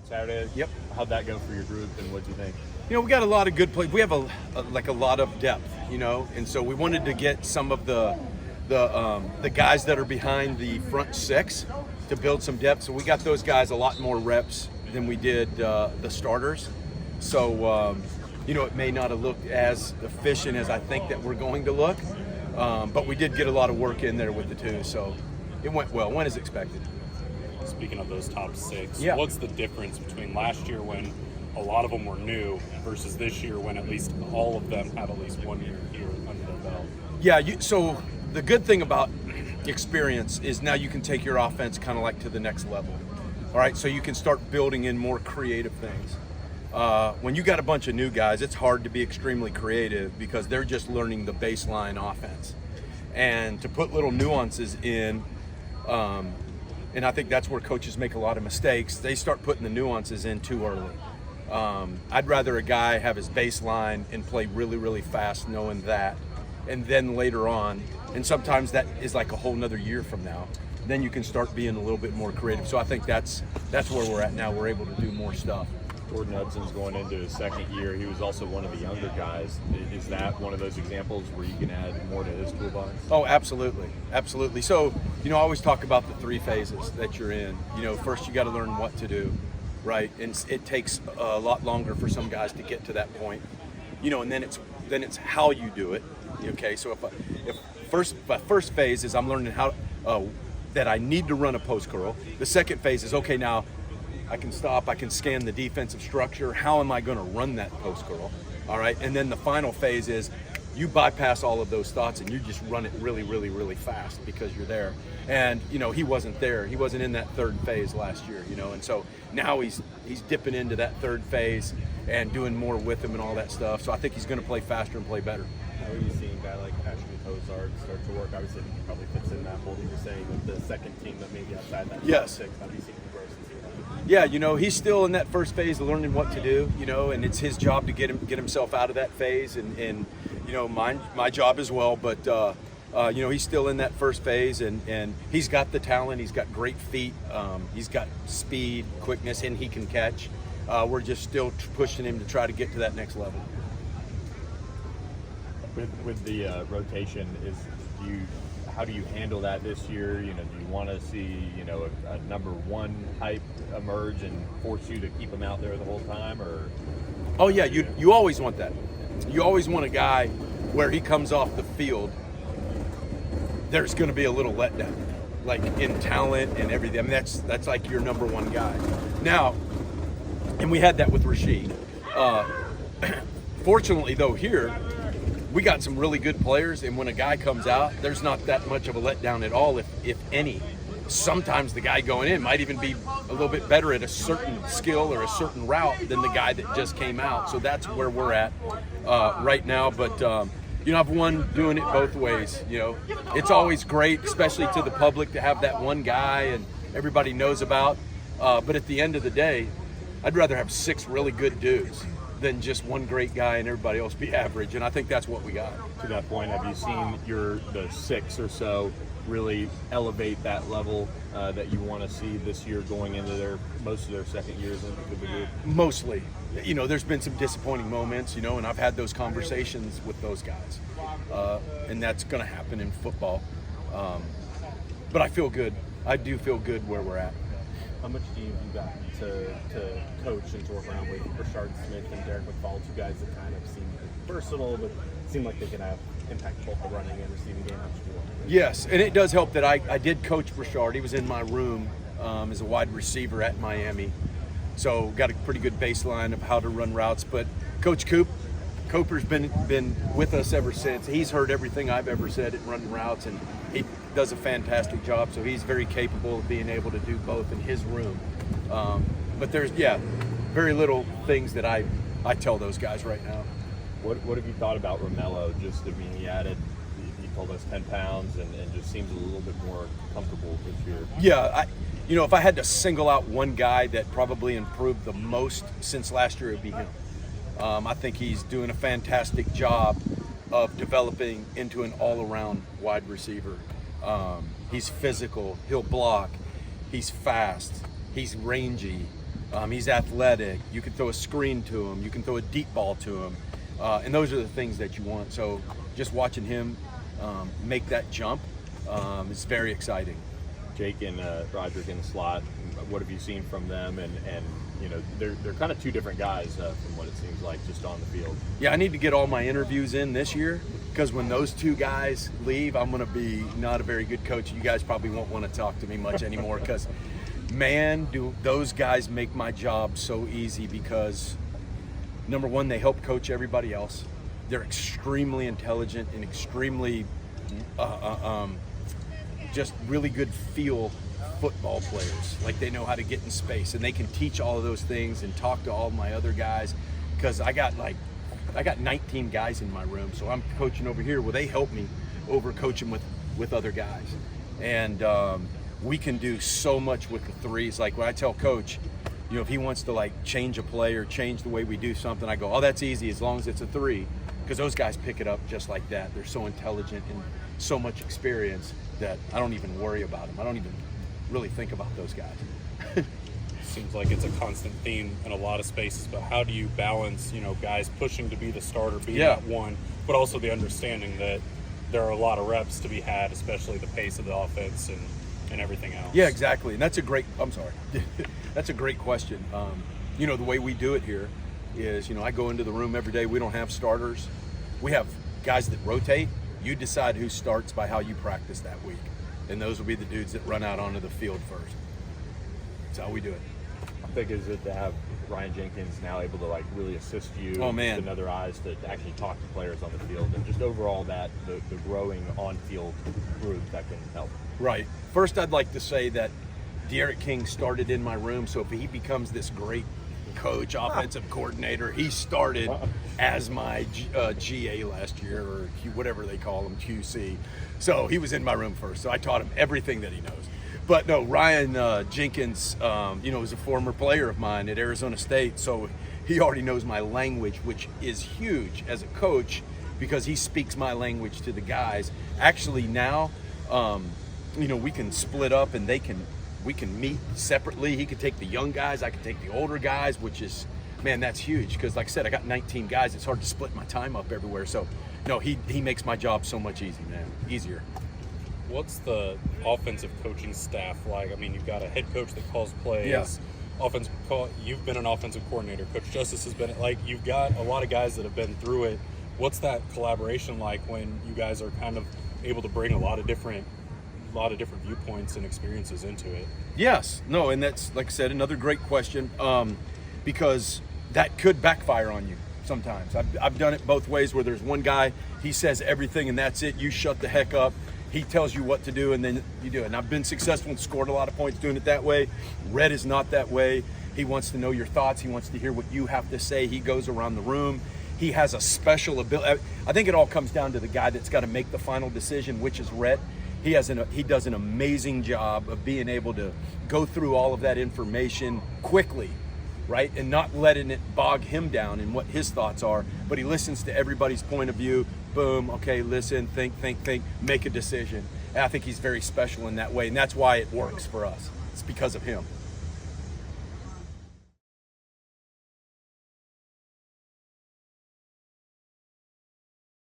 Saturday. Yep. How'd that go for your group, and what do you think? You know, we got a lot of good plays. We have a lot of depth, you know, and so we wanted to get some of the guys that are behind the front six to build some depth. So we got those guys a lot more reps than we did the starters. So you know, it may not have looked as efficient as I think that we're going to look, but we did get a lot of work in there with the two. So it went well, went as expected. Speaking of those top six, Yeah. What's the difference between last year when a lot of them were new versus this year when at least all of them have at least 1 year here under their belt? Yeah, so the good thing about experience is now you can take your offense kind of like to the next level. All right, so you can start building in more creative things. When you got a bunch of new guys, it's hard to be extremely creative because they're just learning the baseline offense. And to put little nuances in, and I think that's where coaches make a lot of mistakes, they start putting the nuances in too early. I'd rather a guy have his baseline and play really, really fast knowing that. And then later on, and sometimes that is like a whole nother year from now, then you can start being a little bit more creative. So I think that's where we're at now. We're able to do more stuff. Jordan Hudson's going into his second year. He was also one of the younger guys. Is that one of those examples where you can add more to his toolbox? Oh, absolutely. Absolutely. So, you know, I always talk about the three phases that you're in. You know, first you got to learn what to do, right? And it takes a lot longer for some guys to get to that point. You know, and then it's how you do it. Okay, so if first phase is I'm learning how that I need to run a post curl. The second phase is, okay, now I can stop, I can scan the defensive structure. How am I going to run that post curl? All right, and then the final phase is you bypass all of those thoughts and you just run it really, really, really fast because you're there. And you know, he wasn't there. He wasn't in that third phase last year. You know, and so now he's dipping into that third phase and doing more with him and all that stuff. So I think he's going to play faster and play better. How are you seeing a guy like Ashton Cozart start to work? Obviously, he probably fits in that mold you were saying with the second team that maybe outside that top six. How do you see him grow since year one? Yeah, you know, he's still in that first phase of learning what to do, you know, and it's his job to get himself out of that phase, and you know, my job as well. But you know, he's still in that first phase, and he's got the talent. He's got great feet. He's got speed, quickness, and he can catch. We're just still pushing him to try to get to that next level. With the rotation, how do you handle that this year? You know, do you want to see, you know, a number one type emerge and force you to keep him out there the whole time, or? Oh yeah, you always want that. You always want a guy where he comes off the field, there's going to be a little letdown, like in talent and everything. I mean, that's like your number one guy. Now, and we had that with Rasheed. Fortunately, though, here we got some really good players, and when a guy comes out, there's not that much of a letdown at all, if any. Sometimes the guy going in might even be a little bit better at a certain skill or a certain route than the guy that just came out. So that's where we're at right now. But you know, I've won doing it both ways. You know, it's always great, especially to the public, to have that one guy and everybody knows about. But at the end of the day, I'd rather have 6 really good dudes than just one great guy and everybody else be average, and I think that's what we got. To that point, have you seen the 6 or so really elevate that level that you want to see this year going into most of their second years into the group? Mostly. You know, there's been some disappointing moments, you know, and I've had those conversations with those guys, and that's going to happen in football. But I feel good. I do feel good where we're at. How much do you got to coach and to work around with Rashard Smith and Derek McFall, 2 guys that kind of seem versatile, but seem like they can have impact both the running and receiving game? How much do you want? Yes, and it does help that I did coach Rashard. He was in my room as a wide receiver at Miami. So got a pretty good baseline of how to run routes. But Coach Cooper's been with us ever since. He's heard everything I've ever said at running routes, and he does a fantastic job. So he's very capable of being able to do both in his room. But there's, very little things that I tell those guys right now. What have you thought about Romello? He told us 10 pounds and just seems a little bit more comfortable this year. Yeah, you know, if I had to single out one guy that probably improved the most since last year, it would be him. I think he's doing a fantastic job of developing into an all-around wide receiver. He's physical, he'll block, he's fast, he's rangy. He's athletic. You can throw a screen to him. You can throw a deep ball to him. And those are the things that you want. So just watching him make that jump is very exciting. Jake and Roderick in the slot, what have you seen from them? And you know, they're kind of two different guys from what it seems like just on the field. Yeah, I need to get all my interviews in this year, because when those two guys leave, I'm going to be not a very good coach. You guys probably won't want to talk to me much anymore, because, man, do those guys make my job so easy, because, number one, they help coach everybody else. They're extremely intelligent and extremely just really good feel football players. Like, they know how to get in space, and they can teach all of those things and talk to all my other guys, because I got 19 guys in my room, so I'm coaching over here. Well, they help me over coaching with other guys, and we can do so much with the threes. Like, when I tell coach, you know, if he wants to like change a play or change the way we do something, I go, oh, that's easy as long as it's a three, because those guys pick it up just like that. They're so intelligent and so much experience that I don't even worry about them. I don't even really think about those guys. Seems like it's a constant theme in a lot of spaces, but how do you balance, you know, guys pushing to be the starter, being that one, but also the understanding that there are a lot of reps to be had, especially the pace of the offense and everything else? Yeah, exactly. And that's a great, that's a great question. You know, the way we do it here is, you know, I go into the room every day. We don't have starters. We have guys that rotate. You decide who starts by how you practice that week. And those will be the dudes that run out onto the field first. That's how we do it. How big is it to have Ryan Jenkins now able to like really assist you with another eyes to actually talk to players on the field, and just overall that the growing on-field group that can help? Right. First, I'd like to say that De'Aaron King started in my room, so if he becomes this great coach, offensive coordinator, he started as my GA last year, or whatever they call him, QC. So he was in my room first, so I taught him everything that he knows. But no, Ryan Jenkins, you know, is a former player of mine at Arizona State, so he already knows my language, which is huge as a coach, because he speaks my language to the guys. Actually now, you know, we can split up and we can meet separately. He could take the young guys, I could take the older guys, which is, man, that's huge, because like I said, I got 19 guys. It's hard to split my time up everywhere. So no, he makes my job so much easier. What's the offensive coaching staff like? I mean, you've got a head coach that calls plays. Yeah. You've been an offensive coordinator. Coach Justice has been, like, you've got a lot of guys that have been through it. What's that collaboration like when you guys are kind of able to bring a lot of different viewpoints and experiences into it? Yes. No, and that's, like I said, another great question, because that could backfire on you sometimes. I've done it both ways, where there's one guy, he says everything and that's it. You shut the heck up. He tells you what to do, and then you do it. And I've been successful and scored a lot of points doing it that way. Red is not that way. He wants to know your thoughts. He wants to hear what you have to say. He goes around the room. He has a special ability. I think it all comes down to the guy that's got to make the final decision, which is Rhett. He does an amazing job of being able to go through all of that information quickly, right? And not letting it bog him down in what his thoughts are, but he listens to everybody's point of view. Boom, okay, listen, think, make a decision. And I think he's very special in that way, and that's why it works for us. It's because of him.